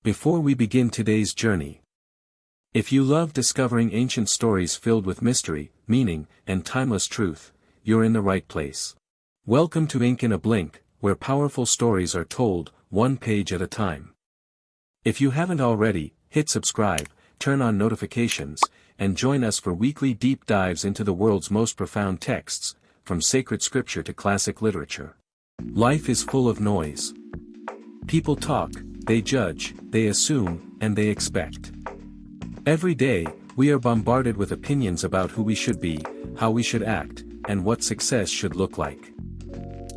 Before we begin today's journey, if you love discovering ancient stories filled with mystery, meaning, and timeless truth, you're in the right place. Welcome to Ink in a Blink, where powerful stories are told, one page at a time. If you haven't already, hit subscribe, turn on notifications, and join us for weekly deep dives into the world's most profound texts, from sacred scripture to classic literature. Life is full of noise. People talk, they judge, they assume, and they expect. Every day, we are bombarded with opinions about who we should be, how we should act, and what success should look like.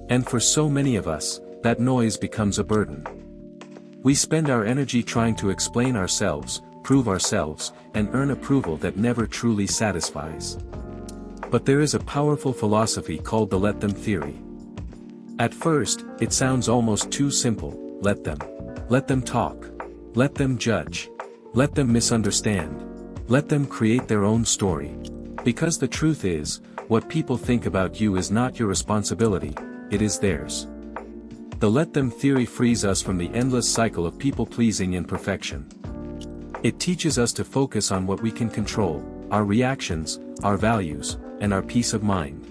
And for so many of us, that noise becomes a burden. We spend our energy trying to explain ourselves, prove ourselves, and earn approval that never truly satisfies. But there is a powerful philosophy called the let them theory. At first, it sounds almost too simple. Let them. Let them talk. Let them judge. Let them misunderstand. Let them create their own story. Because the truth is, what people think about you is not your responsibility, it is theirs. The let them theory frees us from the endless cycle of people-pleasing and perfection. It teaches us to focus on what we can control, our reactions, our values, and our peace of mind.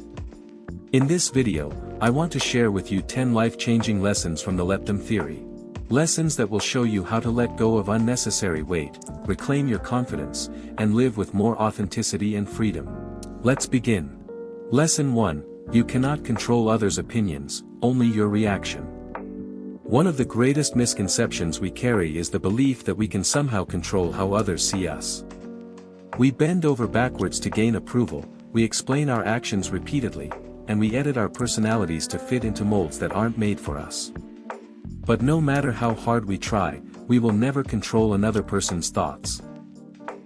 In this video, I want to share with you 10 life-changing lessons from the let them theory. Lessons that will show you how to let go of unnecessary weight, reclaim your confidence, and live with more authenticity and freedom. Let's begin. Lesson 1, you cannot control others' opinions, only your reaction. One of the greatest misconceptions we carry is the belief that we can somehow control how others see us. We bend over backwards to gain approval, we explain our actions repeatedly, and we edit our personalities to fit into molds that aren't made for us. But no matter how hard we try, we will never control another person's thoughts.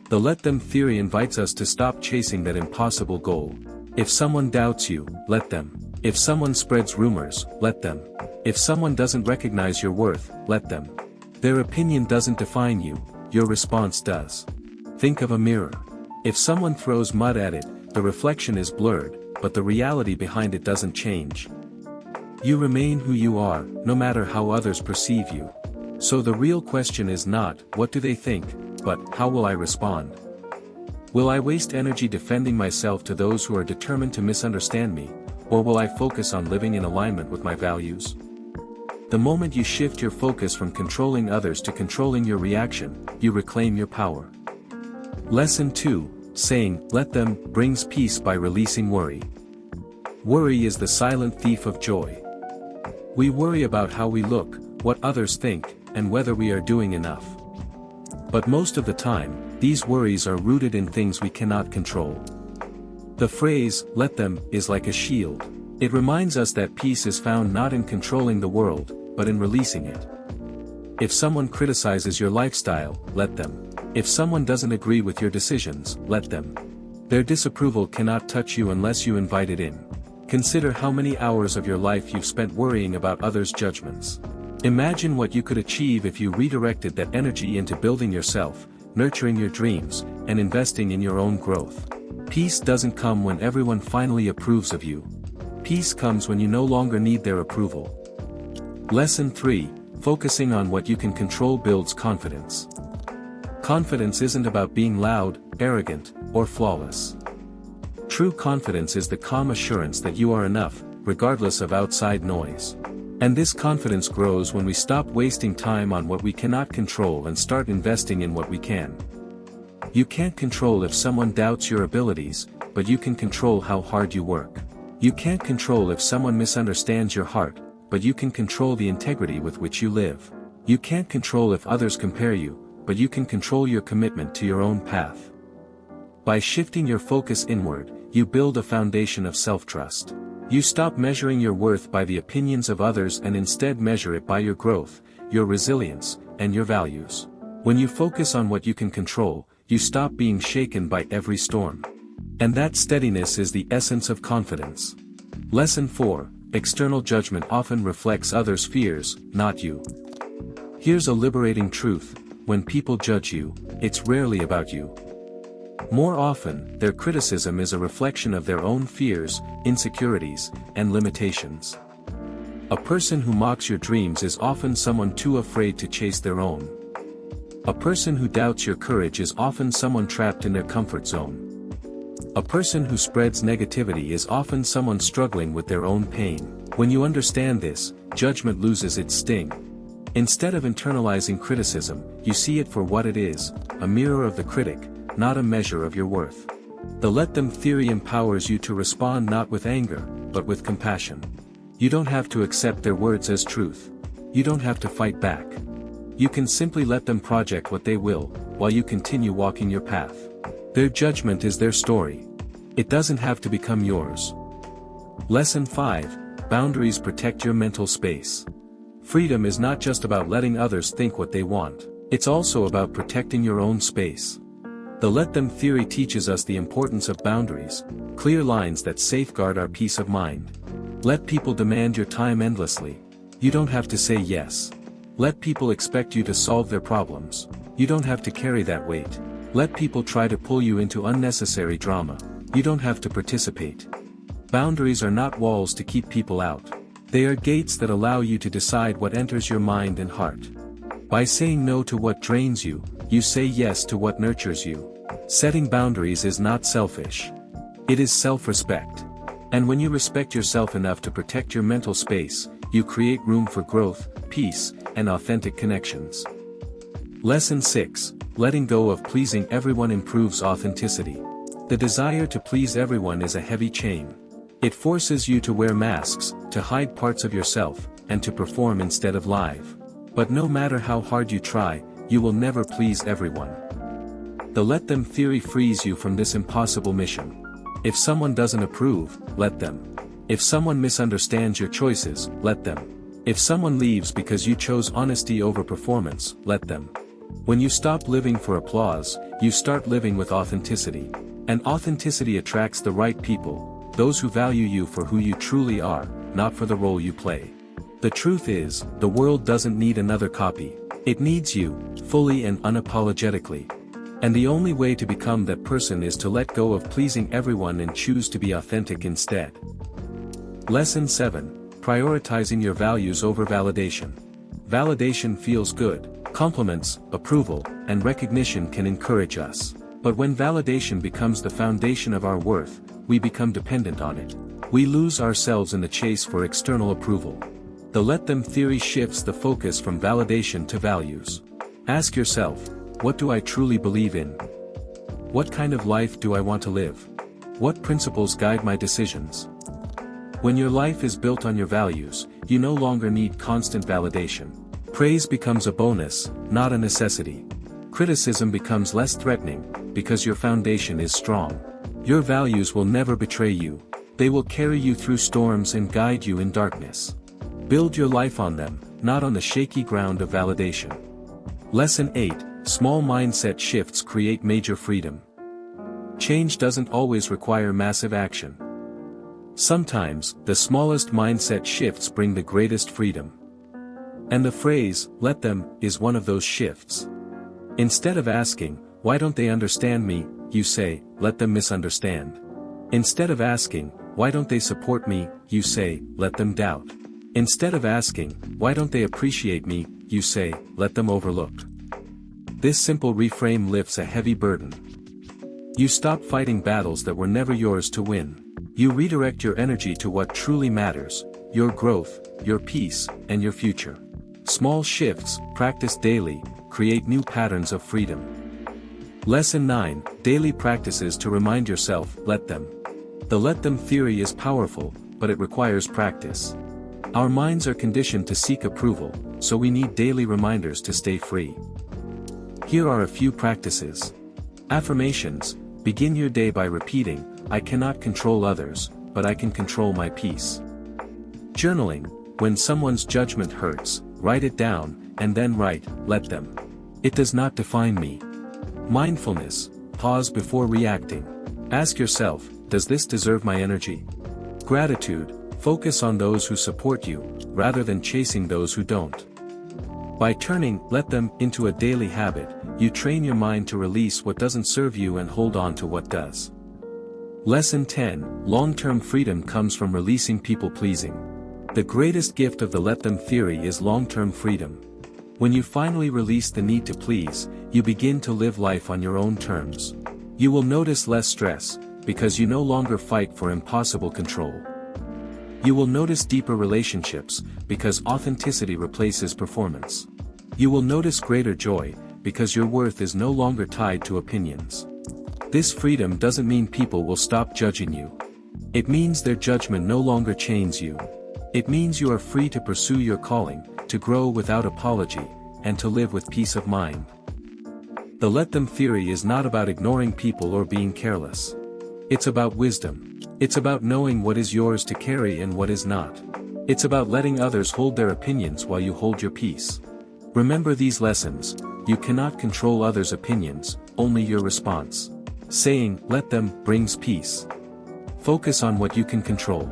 The let them theory invites us to stop chasing that impossible goal. If someone doubts you, let them. If someone spreads rumors, let them. If someone doesn't recognize your worth, let them. Their opinion doesn't define you, your response does. Think of a mirror. If someone throws mud at it, the reflection is blurred, but the reality behind it doesn't change. You remain who you are, no matter how others perceive you. So the real question is not, what do they think, but, how will I respond? Will I waste energy defending myself to those who are determined to misunderstand me, or will I focus on living in alignment with my values? The moment you shift your focus from controlling others to controlling your reaction, you reclaim your power. Lesson 2, saying, let them, brings peace by releasing worry. Worry is the silent thief of joy. We worry about how we look, what others think, and whether we are doing enough. But most of the time, these worries are rooted in things we cannot control. The phrase, let them, is like a shield. It reminds us that peace is found not in controlling the world, but in releasing it. If someone criticizes your lifestyle, let them. If someone doesn't agree with your decisions, let them. Their disapproval cannot touch you unless you invite it in. Consider how many hours of your life you've spent worrying about others' judgments. Imagine what you could achieve if you redirected that energy into building yourself, nurturing your dreams, and investing in your own growth. Peace doesn't come when everyone finally approves of you. Peace comes when you no longer need their approval. Lesson 3, focusing on what you can control builds confidence. Confidence isn't about being loud, arrogant, or flawless. True confidence is the calm assurance that you are enough, regardless of outside noise. And this confidence grows when we stop wasting time on what we cannot control and start investing in what we can. You can't control if someone doubts your abilities, but you can control how hard you work. You can't control if someone misunderstands your heart, but you can control the integrity with which you live. You can't control if others compare you, but you can control your commitment to your own path. By shifting your focus inward, you build a foundation of self-trust. You stop measuring your worth by the opinions of others and instead measure it by your growth, your resilience, and your values. When you focus on what you can control, you stop being shaken by every storm. And that steadiness is the essence of confidence. Lesson 4, external judgment often reflects others' fears, not you. Here's a liberating truth, when people judge you, it's rarely about you. More often, their criticism is a reflection of their own fears, insecurities, and limitations. A person who mocks your dreams is often someone too afraid to chase their own. A person who doubts your courage is often someone trapped in their comfort zone. A person who spreads negativity is often someone struggling with their own pain. When you understand this, judgment loses its sting. Instead of internalizing criticism, you see it for what it is, a mirror of the critic, not a measure of your worth. The let them theory empowers you to respond not with anger, but with compassion. You don't have to accept their words as truth. You don't have to fight back. You can simply let them project what they will, while you continue walking your path. Their judgment is their story. It doesn't have to become yours. Lesson 5: Boundaries protect your mental space. Freedom is not just about letting others think what they want, it's also about protecting your own space. The let them theory teaches us the importance of boundaries, clear lines that safeguard our peace of mind. Let people demand your time endlessly. You don't have to say yes. Let people expect you to solve their problems. You don't have to carry that weight. Let people try to pull you into unnecessary drama. You don't have to participate. Boundaries are not walls to keep people out. They are gates that allow you to decide what enters your mind and heart. By saying no to what drains you, you say yes to what nurtures you. Setting boundaries is not selfish. It is self-respect. And when you respect yourself enough to protect your mental space, you create room for growth, peace, and authentic connections. Lesson 6: Letting go of pleasing everyone improves authenticity. The desire to please everyone is a heavy chain. It forces you to wear masks, to hide parts of yourself, and to perform instead of live. But no matter how hard you try, you will never please everyone. The let them theory frees you from this impossible mission. If someone doesn't approve, let them. If someone misunderstands your choices, let them. If someone leaves because you chose honesty over performance, let them. When you stop living for applause, you start living with authenticity. And authenticity attracts the right people, those who value you for who you truly are, not for the role you play. The truth is, the world doesn't need another copy. It needs you, fully and unapologetically. And the only way to become that person is to let go of pleasing everyone and choose to be authentic instead. Lesson 7: Prioritizing your values over validation. Validation feels good. Compliments, approval, and recognition can encourage us. But when validation becomes the foundation of our worth, we become dependent on it. We lose ourselves in the chase for external approval. The let them theory shifts the focus from validation to values. Ask yourself, what do I truly believe in? What kind of life do I want to live? What principles guide my decisions? When your life is built on your values, you no longer need constant validation. Praise becomes a bonus, not a necessity. Criticism becomes less threatening, because your foundation is strong. Your values will never betray you. They will carry you through storms and guide you in darkness. Build your life on them, not on the shaky ground of validation. Lesson 8: Small mindset shifts create major freedom. Change doesn't always require massive action. Sometimes, the smallest mindset shifts bring the greatest freedom. And the phrase, let them, is one of those shifts. Instead of asking, why don't they understand me, you say, let them misunderstand. Instead of asking, why don't they support me, you say, let them doubt. Instead of asking, why don't they appreciate me, you say, let them overlook. This simple reframe lifts a heavy burden. You stop fighting battles that were never yours to win. You redirect your energy to what truly matters, your growth, your peace, and your future. Small shifts, practiced daily, create new patterns of freedom. Lesson 9: Daily practices to remind yourself, let them. The let them theory is powerful, but it requires practice. Our minds are conditioned to seek approval, so we need daily reminders to stay free. Here are a few practices. Affirmations: begin your day by repeating, I cannot control others, but I can control my peace. Journaling: when someone's judgment hurts, write it down, and then write, let them. It does not define me. Mindfulness: pause before reacting. Ask yourself, does this deserve my energy? Gratitude: focus on those who support you, rather than chasing those who don't. By turning let them into a daily habit, you train your mind to release what doesn't serve you and hold on to what does. Lesson 10: long-term freedom comes from releasing people-pleasing. The greatest gift of the let them theory is long-term freedom. When you finally release the need to please, you begin to live life on your own terms. You will notice less stress, because you no longer fight for impossible control. You will notice deeper relationships, because authenticity replaces performance. You will notice greater joy, because your worth is no longer tied to opinions. This freedom doesn't mean people will stop judging you. It means their judgment no longer chains you. It means you are free to pursue your calling, to grow without apology, and to live with peace of mind. The let them theory is not about ignoring people or being careless. It's about wisdom. It's about knowing what is yours to carry and what is not. It's about letting others hold their opinions while you hold your peace. Remember these lessons: you cannot control others' opinions, only your response. Saying, "let them," brings peace. Focus on what you can control.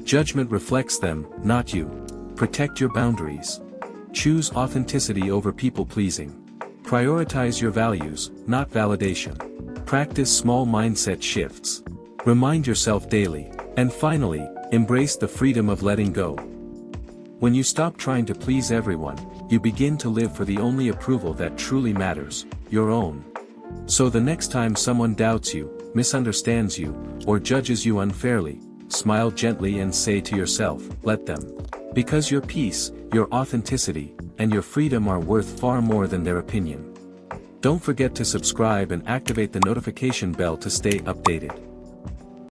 Judgment reflects them, not you. Protect your boundaries. Choose authenticity over people-pleasing. Prioritize your values, not validation. Practice small mindset shifts. Remind yourself daily. And finally, embrace the freedom of letting go. When you stop trying to please everyone, you begin to live for the only approval that truly matters, your own. So the next time someone doubts you, misunderstands you, or judges you unfairly, smile gently and say to yourself, "let them." Because your peace, your authenticity, and your freedom are worth far more than their opinion. Don't forget to subscribe and activate the notification bell to stay updated.